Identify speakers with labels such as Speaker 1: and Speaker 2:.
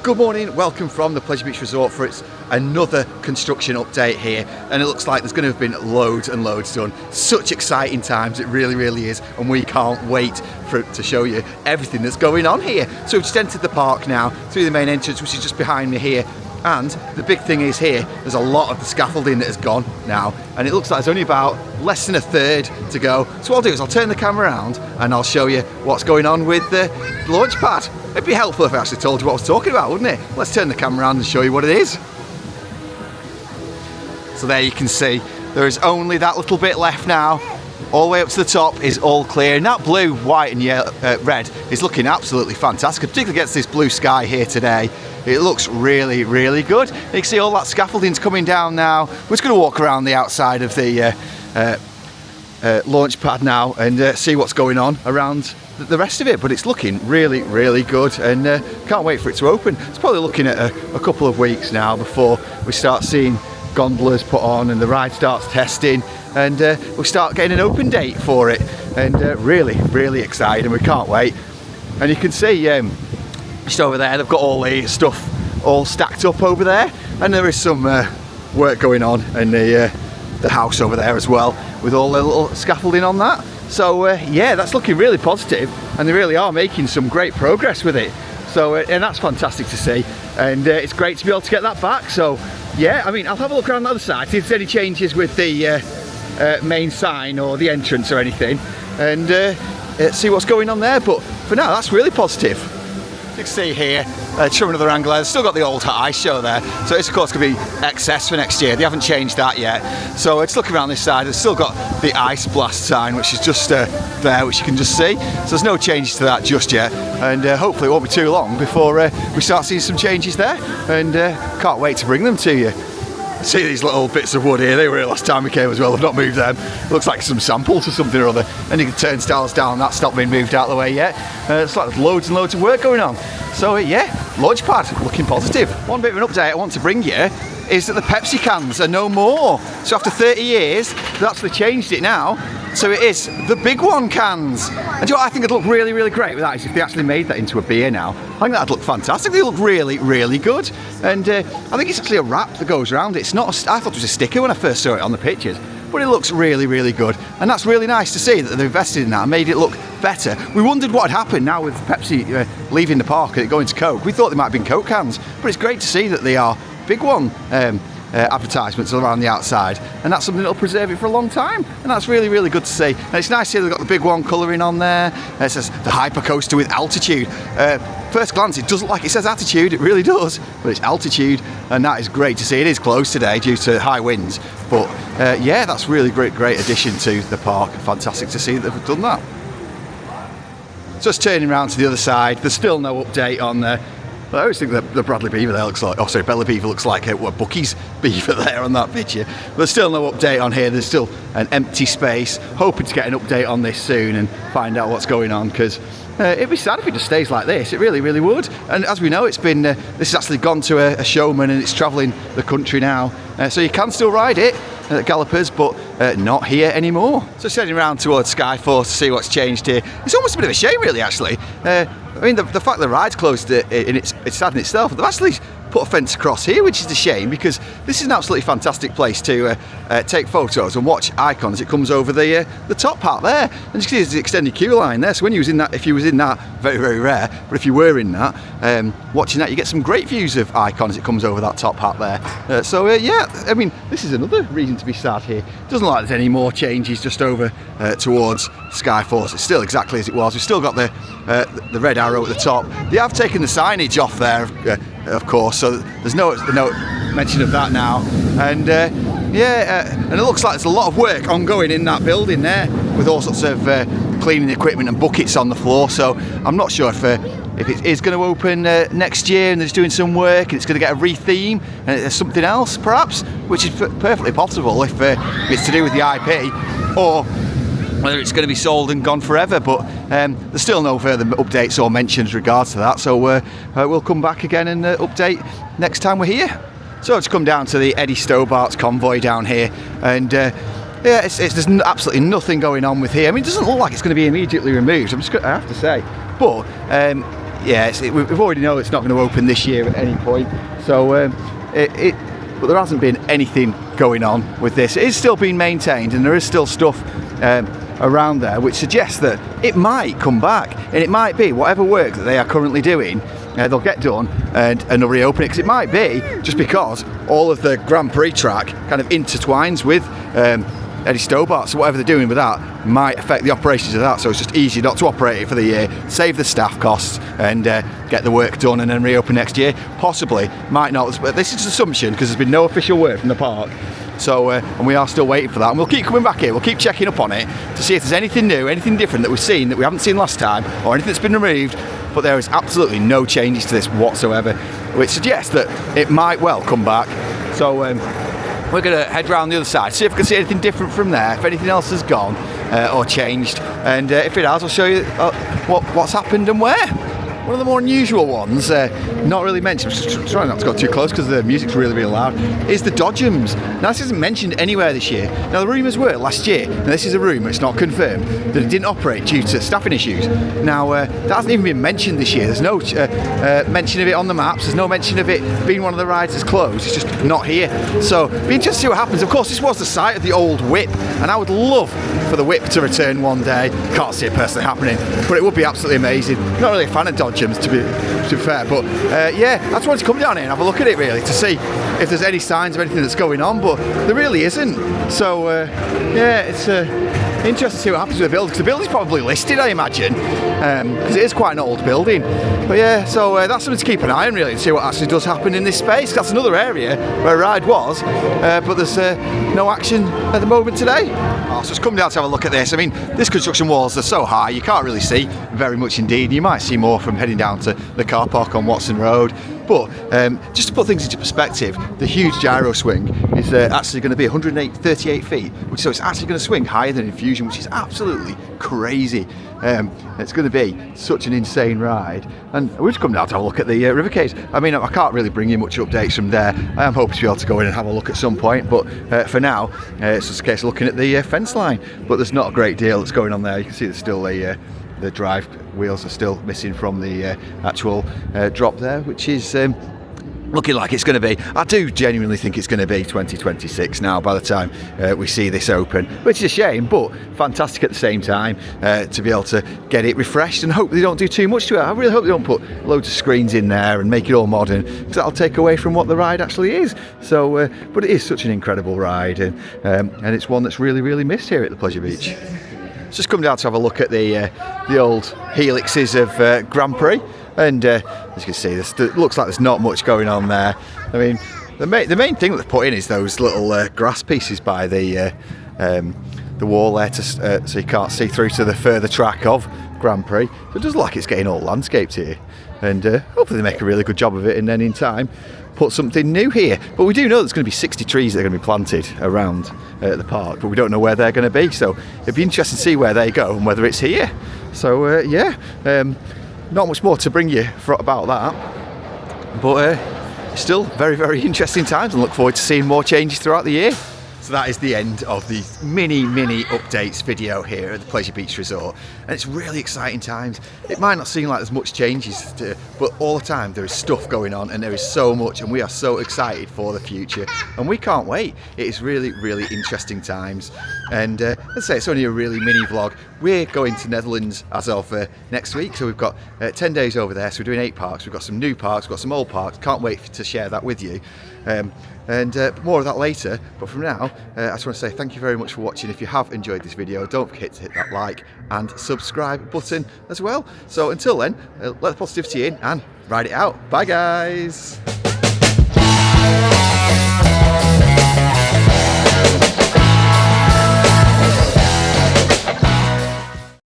Speaker 1: Good morning, welcome from the Pleasure Beach Resort for its another construction update here, and it looks like there's going to have been loads and loads done. Such exciting times, it really is, and we can't wait to show you everything that's going on here. So we've just entered the park now through the main entrance, which is just behind me here, and the big thing is here, there's a lot of the scaffolding that has gone now, and it looks like there's only about less than a third to go. So what I'll do is I'll turn the camera around and I'll show you what's going on with the launch pad. It'd be helpful if I actually told you what I was talking about, wouldn't it? Let's turn the camera around and show you what it is. So there you can see, there is only that little bit left now. All the way up to the top is all clear, and that blue, white and yellow, red is looking absolutely fantastic, particularly against this blue sky here today. It looks really good. You can see all that scaffolding's coming down now. We're just going to walk around the outside of the launch pad now and see what's going on around the rest of it, but it's looking really good, and can't wait for it to open. It's probably looking at a couple of weeks now before we start seeing gondolas put on and the ride starts testing, and we'll start getting an open date for it, and really excited, and we can't wait. And you can see just over there they've got all the stuff all stacked up over there, and there is some work going on in the house over there as well, with all the little scaffolding on that. So yeah, that's looking really positive, and they really are making some great progress with it. So and that's fantastic to see, and it's great to be able to get that back. So yeah, I mean, I'll have a look around the other side, see if there's any changes with the main sign or the entrance or anything, and see what's going on there. But for now, that's really positive. You can see here, from another angle there, they've still got the old ice show there, so it's of course going to be XS for next year. They haven't changed that yet. So it's looking around this side, it's still got the ice blast sign, which is just there, which you can just see. So there's no changes to that just yet, and hopefully it won't be too long before we start seeing some changes there, and can't wait to bring them to you. See these little bits of wood here, they were here last time we came as well, I've not moved them. It looks like some samples or something or other, and you can turn turnstiles down, that's not been moved out of the way yet. It's like there's loads and loads of work going on. So yeah, launch pad looking positive. One bit of an update I want to bring you is that the Pepsi cans are no more. So after 30 years, they've actually changed it now. So it is the Big One cans. And do you know what I think would look really great with that is if they actually made that into a beer now. I think that'd look fantastic. They look really good. And I think it's actually a wrap that goes around it. It's not I thought it was a sticker when I first saw it on the pictures. But it looks really good. And that's really nice to see that they've invested in that and made it look better. We wondered what had happened now with Pepsi leaving the park and it going to Coke. We thought they might have been Coke cans. But it's great to see that they are Big One advertisements around the outside, and that's something that'll preserve it for a long time, and that's really good to see. And it's nice to see they've got the Big One colouring on there. It says the hyper coaster with altitude. First glance it does look like it says attitude, it really does, but it's altitude, and that is great to see. It is closed today due to high winds, but yeah, that's really great addition to the park. Fantastic to see that they've done that. Just turning around to the other side, there's still no update on there. I always think that the Bradley Beaver there looks like, Bella Beaver looks like a Bucky's Beaver there on that picture. But there's still no update on here, there's still an empty space. Hoping to get an update on this soon and find out what's going on, because it'd be sad if it just stays like this, it really would. And as we know, it's been, this has actually gone to a showman and it's travelling the country now. So you can still ride it at Gallopers, but not here anymore. So heading around towards Skyforce to see what's changed here. It's almost a bit of a shame really, actually. I mean, the fact the ride's closed, it's sad in itself. They've actually put a fence across here, which is a shame, because this is an absolutely fantastic place to take photos and watch Icon as it comes over the top part there. And you can see there's the extended queue line there. So when you was in that, if you was in that, very rare, but if you were in that, watching that, you get some great views of Icon as it comes over that top part there. So yeah, I mean, this is another reason to be sad here. Doesn't look like there's any more changes just over towards Skyforce. It's still exactly as it was. We've still got the red arrow at the top. They have taken the signage off there, of course, so there's no mention of that now. And yeah, and it looks like there's a lot of work ongoing in that building there, with all sorts of cleaning equipment and buckets on the floor. So I'm not sure if it is going to open next year and they're just doing some work and it's going to get a re-theme and it's something else perhaps, which is perfectly possible if it's to do with the IP, or whether it's going to be sold and gone forever. But there's still no further updates or mentions regards to that, so we'll come back again and update next time we're here. So I've just come down to the Eddie Stobart's convoy down here, and yeah, there's absolutely nothing going on with here. I mean, it doesn't look like it's going to be immediately removed, I have to say, but yeah, we've already know it's not going to open this year at any point. So but there hasn't been anything going on with this. It is still being maintained, and there is still stuff around there which suggests that it might come back, and it might be whatever work that they are currently doing, they'll get done and they'll reopen it, because it might be just because all of the Grand Prix track kind of intertwines with Eddie Stobart, so whatever they're doing with that might affect the operations of that, so it's just easier not to operate it for the year, save the staff costs, and get the work done and then reopen next year. Possibly, might not, but this is an assumption because there's been no official word from the park. So, and we are still waiting for that, and we'll keep coming back here, we'll keep checking up on it to see if there's anything new, anything different that we've seen that we haven't seen last time, or anything that's been removed. But there is absolutely no changes to this whatsoever, which suggests that it might well come back. So we're going to head round the other side, see if we can see anything different from there, if anything else has gone or changed, and if it has, I'll show you what's happened and where. One of the more unusual ones, not really mentioned, I'm just trying not to go too close because the music's really, really loud, is the Dodgems. Now, this isn't mentioned anywhere this year. Now, the rumours were last year, and this is a rumour, it's not confirmed, that it didn't operate due to staffing issues. Now, that hasn't even been mentioned this year. There's no mention of it on the maps, there's no mention of it being one of the rides that's closed, it's just not here. So, be interested to see what happens. Of course, this was the site of the old whip, and I would love for the whip to return one day. Can't see it personally happening, but it would be absolutely amazing. Not really a fan of Dodgems, to be fair, but yeah, I just wanted to come down here and have a look at it really to see if there's any signs of anything that's going on, but there really isn't. So yeah, it's interesting to see what happens with the building, because the building's probably listed, I imagine, because it is quite an old building. But yeah, so that's something to keep an eye on really, and see what actually does happen in this space. That's another area where a ride was, but there's no action at the moment today. So just come down to have a look at this. I mean, this construction walls are so high you can't really see very much indeed. You might see more from heading down to the car park on Watson Road. But just to put things into perspective, the huge gyro swing is actually going to be 138 feet, so it's actually going to swing higher than Infusion, which is absolutely crazy. It's going to be such an insane ride, and we've just come down to have a look at the river caves. I mean, I can't really bring you much updates from there. I am hoping to be able to go in and have a look at some point, but for now it's just a case of looking at the fence line. But there's not a great deal that's going on there. You can see there's still the drive wheels are still missing from the actual drop there, which is looking like it's going to be, I do genuinely think it's going to be 2026 now by the time we see this open, which is a shame, but fantastic at the same time to be able to get it refreshed, and hope they don't do too much to it. I really hope they don't put loads of screens in there and make it all modern, because that'll take away from what the ride actually is. So but it is such an incredible ride, and it's one that's really, really missed here at the Pleasure Beach. Let's just come down to have a look at the old helixes of Grand Prix, and as you can see, it looks like there's not much going on there. I mean, the main thing that they've put in is those little grass pieces by the wall there, so you can't see through to the further track of Grand Prix. So it does look like it's getting all landscaped here, and hopefully they make a really good job of it, and then in time put something new here. But we do know there's going to be 60 trees that are going to be planted around the park, but we don't know where they're going to be, so it'd be interesting to see where they go and whether it's here. So yeah, not much more to bring you about that, but still very, very interesting times, and look forward to seeing more changes throughout the year. So that is the end of the mini updates video here at the Pleasure Beach Resort, and it's really exciting times. It might not seem like there's much changes but all the time there is stuff going on, and there is so much, and we are so excited for the future, and we can't wait. It is really, really interesting times, and let's say it's only a really mini vlog. We're going to Netherlands as of next week, so we've got 10 days over there, so we're doing 8 parks. We've got some new parks, we've got some old parks. Can't wait to share that with you. And more of that later, but from now I just want to say thank you very much for watching. If you have enjoyed this video, don't forget to hit that like and subscribe button as well. So until then, let the positivity in and ride it out. Bye guys.